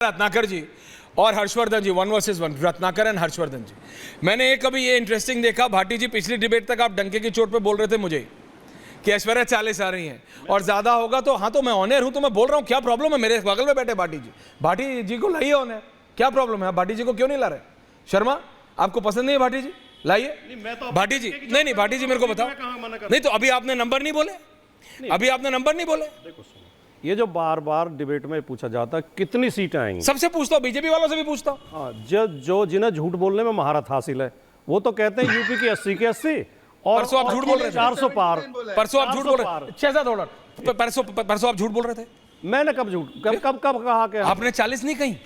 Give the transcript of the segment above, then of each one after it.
रत्नाकर जी और हर्षवर्धन जी 1 versus 1, Ratnakar and Harshvardhan जी। मैंने एक कभी ये इंटरेस्टिंग देखा, भाटी जी पिछली डिबेट तक आप डंके की चोट पे बोल रहे थे मुझे कि ऐश्वर्या 40 आ रही हैं और ज्यादा होगा तो हाँ, तो मैं ऑनर हूं तो मैं बोल रहा हूं, क्या प्रॉब्लम है? मेरे बगल में बैठे भाटी जी को लाइए ऑनर, क्या प्रॉब्लम है? भाटी जी को क्यों नहीं ला रहे? शर्मा, आपको पसंद नहीं है भाटी जी? लाइए भाटी जी। नहीं भाटी जी मेरे को बताओ। नहीं तो अभी आपने नंबर नहीं बोले, अभी आपने नंबर नहीं बोले। ये जो बार बार डिबेट में पूछा जाता है कितनी सीटें आएंगी, सबसे पूछता हूँ, बीजेपी वालों से भी पूछता हूँ। हाँ, जो जिन्हें झूठ बोलने में महारत हासिल है वो तो कहते हैं यूपी की 80 के 80 और परसों आप झूठ बोल रहे थे, 400 पार। परसों आप झूठ बोल रहे थे, 6 $7 परसों आप झूठ बोल रहे थे। मैंने कब झूठ कब कहा कि आपने 40 नहीं कही।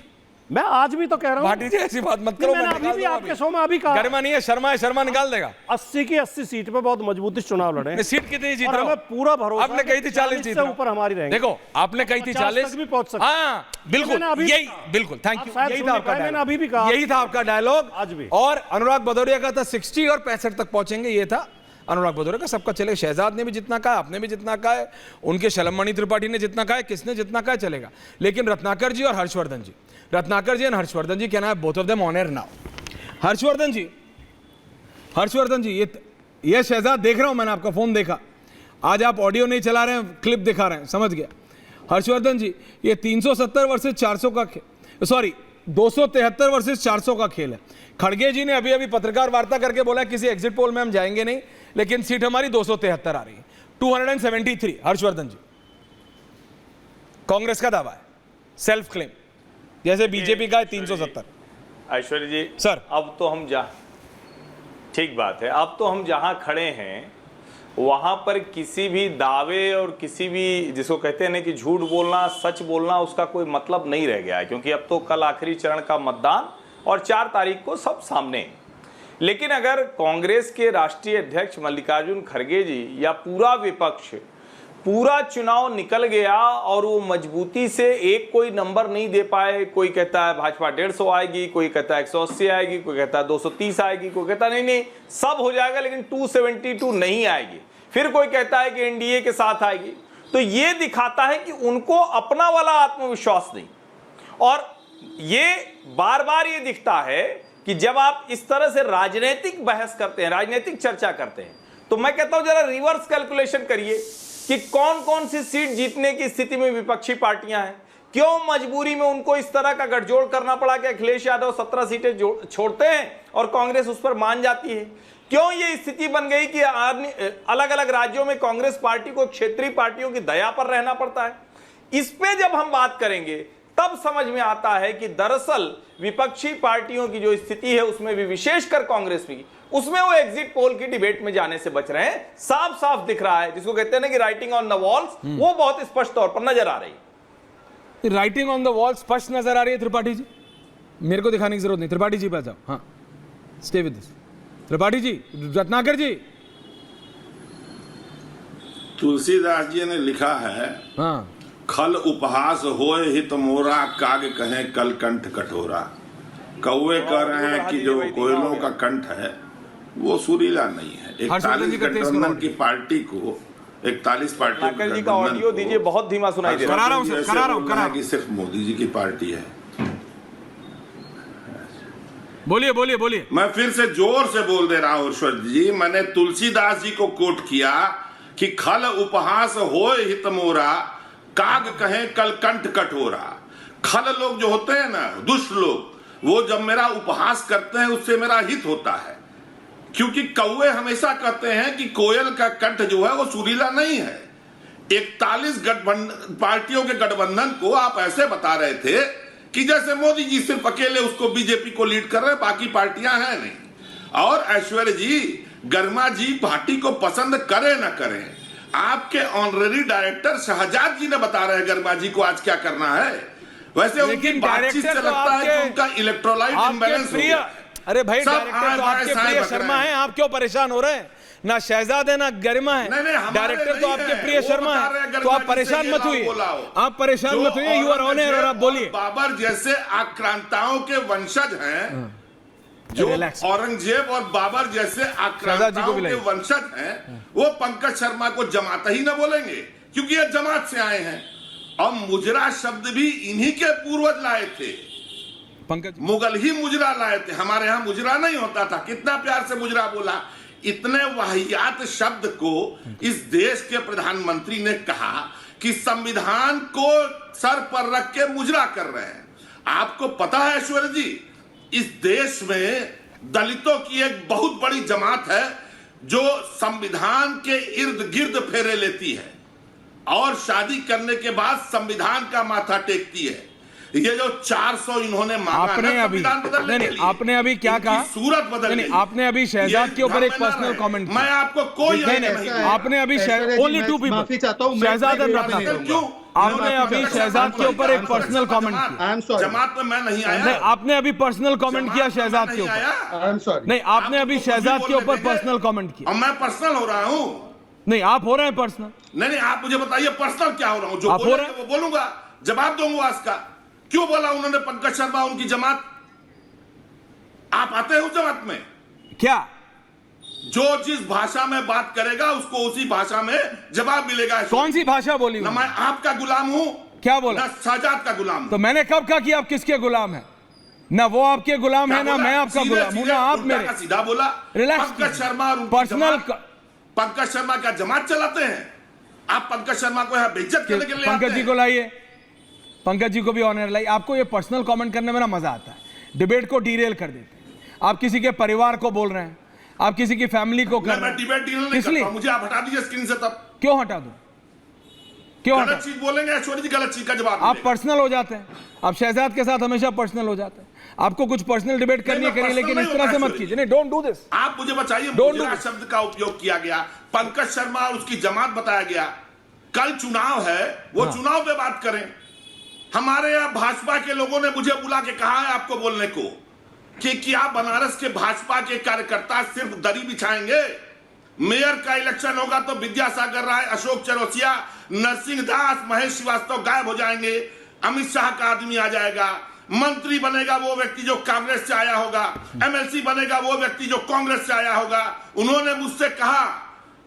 मैं आज भी तो कह रहा हूँ। भाटी जी ऐसी बात मत करो। मैंने अभी भी आपके शो में अभी कहा, गरिमा नहीं है, शर्मा है, शर्मा निकाल देगा। 80 की 80 सीट पे बहुत मजबूती से चुनाव लड़े। सीट कितनी जीत और रहा हमें पूरा भरोसा, आपने कही थी 40 जीत से ऊपर हमारी रहेंगे। देखो आपने कही थी 40 भी पहुंच सकते। हाँ बिल्कुल, यही बिल्कुल, थैंक यू, यही था आपका, मैंने अभी भी कहा, यही था आपका डायलॉग आज भी। और अनुराग भदौरिया का था 60 और 65 तक पहुंचेंगे, ये था अनुराग भदौरिया का। सबका चलेगा, शहजाद ने भी जितना कहा, आपने भी जितना कहा है, उनके शलमणि त्रिपाठी ने जितना कहा है, किसने जितना कहा चलेगा। लेकिन रत्नाकर जी और हर्षवर्धन जी, रत्नाकर जी एंड हर्षवर्धन जी, कहना है both of them on air now. Harshvardhan ji ये शहजाद देख रहा हूं, मैंने आपका फोन देखा, आज आप ऑडियो नहीं चला रहे हैं, क्लिप दिखा रहे हैं, समझ गया। हर्षवर्धन जी, ये 370 वर्सेस 400 का 273 वर्सेस 400 का खेल है। खड़गे जी ने अभी अभी पत्रकार वार्ता करके बोला किसी एग्जिट पोल में हम जाएंगे नहीं, लेकिन सीट हमारी 273 आ रही है, 273। हर्षवर्धन जी, कांग्रेस का दावा है, सेल्फ क्लेम, जैसे बीजेपी का है 370। ऐश्वर्या जी सर, अब तो हम ठीक बात है, अब तो हम जहां खड़े हैं वहां पर किसी भी दावे और किसी भी जिसको कहते हैं ना कि झूठ बोलना सच बोलना, उसका कोई मतलब नहीं रह गया है, क्योंकि अब तो कल आखिरी चरण का मतदान और 4 तारीख को सब सामने। लेकिन अगर कांग्रेस के राष्ट्रीय अध्यक्ष मल्लिकार्जुन खड़गे जी या पूरा विपक्ष पूरा चुनाव निकल गया और वो मजबूती से एक कोई नंबर नहीं दे पाए, कोई कहता है भाजपा 150 आएगी, कोई कहता है 180 आएगी, कोई कहता है 230 आएगी, कोई कहता है नहीं सब हो जाएगा लेकिन 272 नहीं आएगी, फिर कोई कहता है कि एनडीए के साथ आएगी, तो ये दिखाता है कि उनको अपना वाला आत्मविश्वास नहीं। और ये बार बार ये दिखता है कि जब आप इस तरह से राजनीतिक बहस करते हैं, राजनीतिक चर्चा करते हैं, तो मैं कहता हूं जरा रिवर्स कैलकुलेशन करिए कि कौन कौन सी सीट जीतने की स्थिति में विपक्षी पार्टियां हैं, क्यों मजबूरी में उनको इस तरह का गठजोड़ करना पड़ा कि अखिलेश यादव 17 सीटें छोड़ते हैं और कांग्रेस उस पर मान जाती है, क्यों ये स्थिति बन गई कि अलग अलग राज्यों में कांग्रेस पार्टी को क्षेत्रीय पार्टियों की दया पर रहना पड़ता है। इस पे जब हम बात करेंगे तब समझ में आता है कि दरअसल विपक्षी पार्टियों की जो स्थिति है उसमें भी, विशेषकर कांग्रेस में, उसमें वो एग्जिट पोल की डिबेट में जाने से बच रहे हैं। साफ साफ दिख रहा है, जिसको कहते हैं ना कि राइटिंग ऑन द वॉल्स, वो बहुत स्पष्ट तौर पर नजर आ रही है। राइटिंग ऑन द वॉल स्पष्ट नजर आ रही है। त्रिपाठी जी, मेरे को दिखाने की जरूरत नहीं, त्रिपाठी जी पे जाओ। हाँ, stay with this. Tripathi ji, Ratnakar जी, तुलसीदास जी ने लिखा है, हाँ, खल उपहास होए हित मोरा, काग कहें कल कंठ कठोरा। कौवे कह रहे हैं कि जो कोयलों का कंठ है वो सुरीला नहीं है। 41 गठबंधन की पार्टी को 41 पार्टियों जी का ऑडियो दीजिए, बहुत धीमा सुनाई दे रहा है। करा रहा हूं कि सिर्फ मोदी जी की पार्टी है। बोलिए। मैं फिर से जोर से बोल दे रहा हूं ईश्वर जी, मैंने तुलसीदास जी को कोट किया कि खल उपहास होए हित मोरा, काग कहें कल कंठ कठोरा। खल लोग जो होते हैं ना, दुष्ट लोग, वो जब मेरा उपहास करते हैं उससे मेरा हित होता है, क्योंकि कौवे हमेशा कहते हैं कि कोयल का कंठ जो है वो सुरीला नहीं है। 41 पार्टियों के गठबंधन को आप ऐसे बता रहे थे कि जैसे मोदी जी सिर्फ अकेले उसको बीजेपी को लीड कर रहे हैं, बाकी पार्टियां हैं नहीं। और ऐश्वर्या जी, गरिमा जी भाटी को पसंद करें ना करें, आपके ऑनरेरी डायरेक्टर शहजाद जी ने बता रहे हैं गरिमा जी को आज क्या करना है। वैसे उनकी बातचीत से लगता है कि उनका इलेक्ट्रोलाइट इम्बैलेंस हो गया। अरे भाई, डायरेक्टर तो आपके प्रिय शर्मा हैं, आप क्यों परेशान हो रहे हैं? ना शहजाद है ना गरिमा है, डायरेक्टर तो आपके प्रिय शर्मा है, तो आप परेशान मत हुइए, आप परेशान मत हुइए, यू आर ऑन एयर और आप बोलिए। बाबर जैसे आक्रांताओं के वंशज हैं, जो औरंगजेब और बाबर जैसे आक्रांताओं के वंशज हैं, वो पंकज शर्मा को जमात ही ना बोलेंगे, क्योंकि ये जमात से आए हैं। और मुजरा शब्द भी इन्हीं के पूर्वज लाए थे। पंकज, मुगल ही मुजरा लाए थे, हमारे यहां मुजरा नहीं होता था। कितना प्यार से मुजरा बोला। इतने वाहियात शब्द को इस देश के प्रधानमंत्री ने कहा कि संविधान को सर पर रख के मुजरा कर रहे हैं। आपको पता है ऐश्वर्य जी, इस देश में दलितों की एक बहुत बड़ी जमात है जो संविधान के इर्द गिर्द फेरे लेती है और शादी करने के बाद संविधान का माथा टेकती है। ये जो 400 इन्होंने मांगा आपने ना अभी संविधान बदलने के लिए, आपने अभी क्या इनकी कहा? सूरत बदल नहीं, गई। आपने अभी शहजाद ये के ऊपर एक ड्रामे ना पर्सनल रहे। कमेंट किया। मैं आपको कोई नहीं, नहीं, नहीं, आपने अभी ओनली टू पीपल, माफी चाहता हूं, शहजाद एंड रत्नाकर, क्यों? आपने अभी शहजाद के ऊपर एक पर्सनल कमेंट किया। आई एम सॉरी, जमात में मैं नहीं आया। नहीं, आपने अभी पर्सनल कमेंट किया जमात में शहजाद मैं के नहीं ऊपर। आया। I am sorry. नहीं, आपने अभी आपको शहजाद कुछ के भी ऊपर बोलने पर्सनल देंगे? कमेंट किया। और मैं पर्सनल हो रहा हूं? नहीं, आप हो रहे हैं पर्सनल। नहीं, आप मुझे बताइए पर्सनल क्या हो रहा हूं? जो आप हो बोलेंगे रहे हैं? वो बोलूंगा, जवाब दूंगा इसका। क्यों बोला उन्होंने पंकज शर्मा उनकी जमात? आप आते हैं उस जमात में? क्या? जो जिस भाषा में बात करेगा उसको उसी भाषा में जवाब मिलेगा। कौन सी भाषा बोली ना उन्होंने? मैं आपका गुलाम हूं, क्या बोला? ना शहजाद का गुलाम तो हूं। मैंने कब कहा कि आप किसके गुलाम हैं? ना वो आपके गुलाम है, ना मैं आपका गुलाम हूं, ना आप मेरे। सीधा बोला। रिलैक्स पंकज शर्मा और उनकी पर्सनल जमात- पंकज शर्मा क्या जमात चलाते हैं? आप पंकज शर्मा को यहाँ बेइज्जत करने के लिए आते पंकज जी हैं? को लाइए, पंकज जी को भी ऑनर लाइए। आपको ये पर्सनल कमेंट करने में ना मजा आता है, डिबेट को डीरेल कर देते हैं। आप किसी के परिवार को बोल रहे हैं, आप किसी की फैमिली को कर मैं रहे हैं। डिबेट डील नहीं किस लिए? करता, मुझे आप हटा दीजिए स्क्रीन से। तब क्यों हटा दूं? क्यों हटा? गलत चीज बोलेंगे ऐश्वर्य जी, गलत चीज का जवाब आप मिलेगा। पर्सनल हो जाते हैं, आप शहजाद के साथ हमेशा पर्सनल हो जाते हैं। आपको कुछ पर्सनल डिबेट करनी है मैं करिए, लेकिन personal इस तरह से नहीं मत होता कीजिए। नहीं, डोंट डू दिस। आप मुझे बताइए, Don't मुजरा do this. शब्द का उपयोग किया गया, पंकज शर्मा और उसकी जमात बताया गया। कल चुनाव है, वो चुनाव पे बात करें। हमारे यहाँ भाजपा के लोगों ने मुझे बुला के कहा है आपको बोलने को कि क्या बनारस के भाजपा के कार्यकर्ता सिर्फ दरी बिछाएंगे? मेयर का इलेक्शन होगा तो विद्यासागर राय, अशोक चौरसिया, नरसिंह दास, महेश श्रीवास्तव गायब हो जाएंगे। अमित शाह का आदमी आ जाएगा। मंत्री बनेगा वो व्यक्ति जो कांग्रेस से आया होगा। एमएलसी बनेगा वो व्यक्ति जो कांग्रेस से आया होगा। उन्होंने मुझसे कहा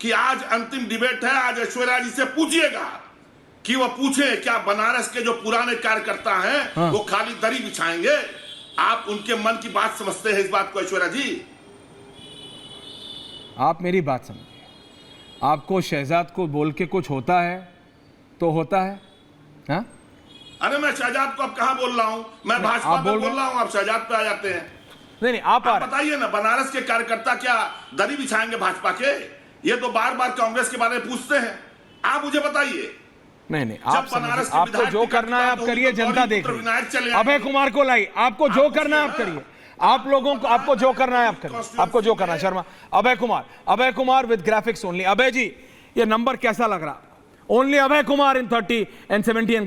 कि आज अंतिम डिबेट है, आज ऐश्वर्या जी से पूछिएगा कि वो पूछे क्या बनारस के जो पुराने कार्यकर्ता हैं वो खाली दरी बिछाएंगे? आप उनके मन की बात समझते हैं इस बात को ऐश्वर्या जी? आप मेरी बात समझिए, आपको शहजाद को बोल के कुछ होता है तो होता है। हाँ, अरे मैं शहजाद को अब कहां बोल रहा हूं? मैं भाजपा आप पे बोल बोल रहा हूं, आप शहजाद पे आ जाते हैं। नहीं, आप आ आप रहे हैं। बताइए ना, बनारस के कार्यकर्ता क्या दरी बिछाएंगे भाजपा के? ये तो बार बार कांग्रेस के बारे में पूछते हैं। आप मुझे बताइए। नहीं, आप जब बनारस समझिए, के आपको विधायक जो की करना है बात आप होगी करिए, तो जनता गौरी देख पुत्र रही विनायक चले है। आएंगे। अभय कुमार को लाई, आपको जो आप करना है आप पूछिए करिए। ना। आप लोगों को, आपको जो करना है आप करिए, आपको जो करना है। Sharma, Abhay Kumar with graphics only. अभय जी, ये नंबर कैसा लग रहा? Only Abhay Kumar in 30 and 70 and